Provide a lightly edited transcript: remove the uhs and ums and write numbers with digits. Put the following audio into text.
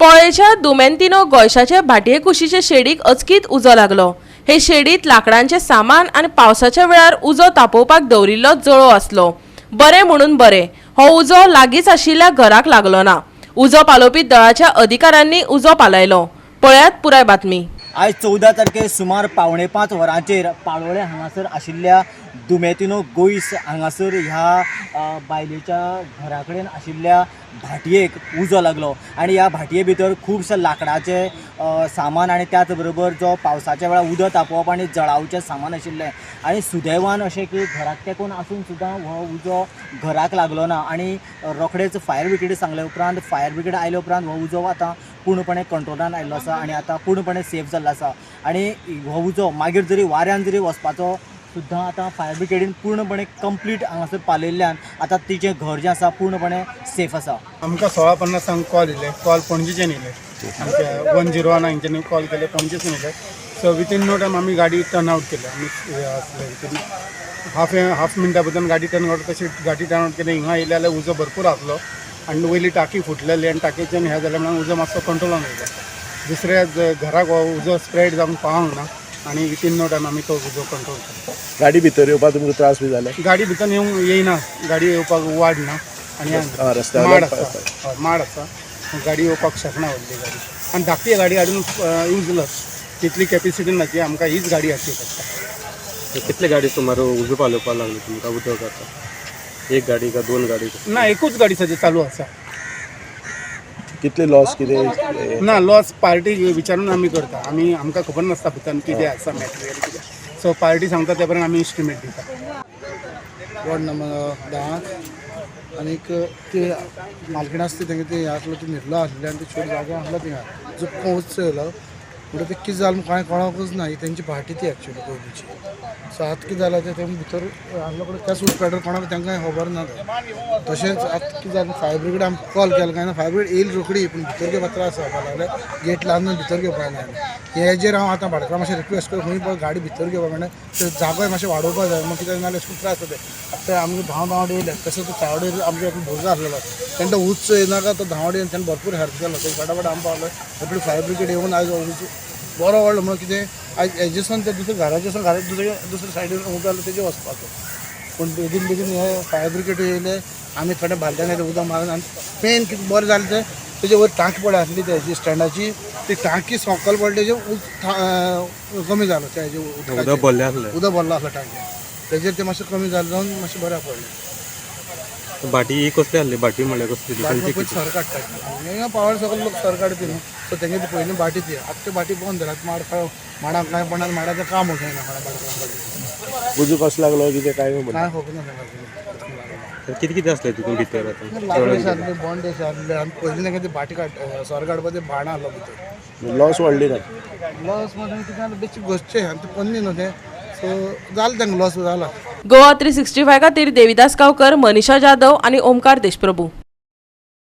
पोळेच्या दुमेंतिनो गोयशाचे भाटये कुशीचे शेडीक अचकीत उजो लागलो। हे शेडीत लाकडांचे सामान आणि पावसाच्या वेळार उजो तापोवपाक दवरिल्लो जळो आसलो। बरे म्हणून बरे, हो उजो लागींच आशिल्ल्या घराक लागलो ना। उजो पालोवपी दळाच्या अधिकाऱ्यांनी उजो पालयलो। पळयात पुराय बातमी। आज 14 तारखेर सुमार 4:45 वरांचेर पाळोळे हांगासर आशिल्ल्या दुमेंतिनो गोईस हांगासर ह्या बायलेच्या घरा कडेन आशिल्ल्या भाटयेक उजो लागलो आणि ह्या भाटये भितर खूबशे लाकडाचे सामान आणि त्याच बरोबर जो पावसाच्या वेळार उदक तापोवप आणि जळावचे सामान आशिल्ले आणि सुदैवान अशें की घराक तेंकून आसून सुद्दां हो उजो घराक लागलो ना आणि रोखडेच फायर ब्रिगेडी सांगले उपरांत फायर ब्रिगेड आयले उपरांत हो उजो आतां पूर्णपणे कंट्रोलान आयिल्लो आसा आणि आतां पूर्णपणे सेफ जाल्लो आसा आणि हो उजो मागीर जरी वाऱ्यान जरी वचपाचो सुद्दां आतां फायर ब्रिगेडीन पूर्णपणे कंप्लीट हांगासर पालयल्ल्यान आतां तिचें घर जें आसा पूर्णपणे सेफ आसा। आमकां 16:50 कॉल येयले, कॉल पणजेच्यान येयले, आमच्या 101 हांच्यानी कॉल केले, पणजेसून येयले। सो विथीन नो टायम आमी गाडी टर्न आउट केली। आमी विथीन हाफ मिनटा भितर गाडी टर्न आउट तशी गाडी टर्न आउट केली। हिंगा येयले जाल्यार उजो भरपूर आसलो आनी वयली टाकी फुटलेली आनी टाकयेच्यान हें जालें म्हणून उजो मातसो कंट्रोलान येयलो। दुसऱ्या घराक हो उजो स्प्रेड जावन पावंक ना आणि विथीन नो टायम आमी तो उजो कंट्रोल केलो। गाडी भितर येवपाक तुमकां त्रास बी जाले? गाडी भितर येयना, गाडी येवपाक वाड ना आनी माड आसा, गाडी येवपाक शकना व्हडली गाडी आनी धाकटी गाडी हाडून यूजलस तितली कॅपेसिटी नाची, आमकां हीच गाडी हाडची पडटा। कितले गाडी सुमार उजो पालोवपाक लागले तुमकां उदक आतां? एक गाडी का दोन गाडी? ना, एकूच गाडी सद्या चालू आसा। कितले लॉस कितें ना, लॉस पार्टी विचारून आमी करता। आमकां खबर नासता भितर कितें आसा मॅटेरियल कितें, सो पार्टी सांगता त्या प्रमाणे आमी इस्टिमेट दिता। वॉर्ड नंबर 10 आनीक ते मालकीण आसता तेंगे ते आसलो तो न्हिदलो आसले आनी ते छोट जागो आसलो थिंगा जो पोंच येयलो म्हणटा ते कितें जालें कांय कळोंकूच ना। ही तेंची पार्टी ती एक्चुली पयलींची। सो आतां कितें जालें ते भितर आसलो कडेन त्या सुटपेटर कोणाक तेंकां खबर ना। तशेंच आतां कितें जालें, फायर ब्रिगेड आमकां कॉल केलो काय ना, फायर ब्रिगेड येयली रोखडी, पूण भितर घेवपाक त्रास जावपाक लागले। गेट लावन भितर घेवपाक ना। हेजेर हांव आतां भाटकारा मातशें रिक्वेस्ट करूं, खंय गाडी भितर घेवपाक मेळना, ते जागोय मातशें वाडोवपाक जाय। मग कितें जालें खूब त्रास जाता। आतां आमगे धांवड येयले, तसो तो चावडेर आमगे एक भुरगो आसलेलो, तेंकां उंच येनाका तो धांवड येवन तेणें भरपूर हेल्प केलो। ते फटाफट आमी पावले, रोखडी फायर ब्रिगेड येवन आयज बरो व्हडलो म्हणून कितें आयज हेजेसून ते दुसऱ्या घराचेसून दुसऱ्या सायडीन उदक आसलें तेजेर वचपाचो। पूण बेगीन बेगीन हे फायर ब्रिगेड येयले, आमी थोडे बालद्यान उदक मारून आनी मेन कितें बरें जालें ते तेजे वयर टांकी पडली आसली तेजी स्टँडाची, ती टांकी सकयल पडली तेजे कमी जालो। तेजे उदक भरल्लो आसलो टांकी, तेजेर ते मातशें कमी जालें जावन मातशें बऱ्याक पडलें। भाटी ही कसली आहली? भाटी म्हळ्यार कसली? सर काडटा पावर सकल लोक सर काडटी न्हू, सो तेंगे ती पयलीं भाटी ती आतां ती भाटी बंद जाल्यात। माडाक कांय पडना, माडाचें काम वचना माडाक। उजो कसो लागलो कितें काय खबर कांय खबर ना। कितें कितें आसलें तितून भितर आतां? लाकडी आसले, बॉन्डे आसले आनी पयलीं तेंगे ती भाटी सर काडपाक ते भाण आसलो भितर। लॉस व्हडली ना? लॉस म्हणजे कितें जालें, बेश्टी घोसचें आनी ते पन्नी न्हू तें, सो जालें तेंका लॉस जाला। गोवा 365 खातीर देविदास गांवकर, मनीषा जाधव आणि ओमकार देशप्रभू।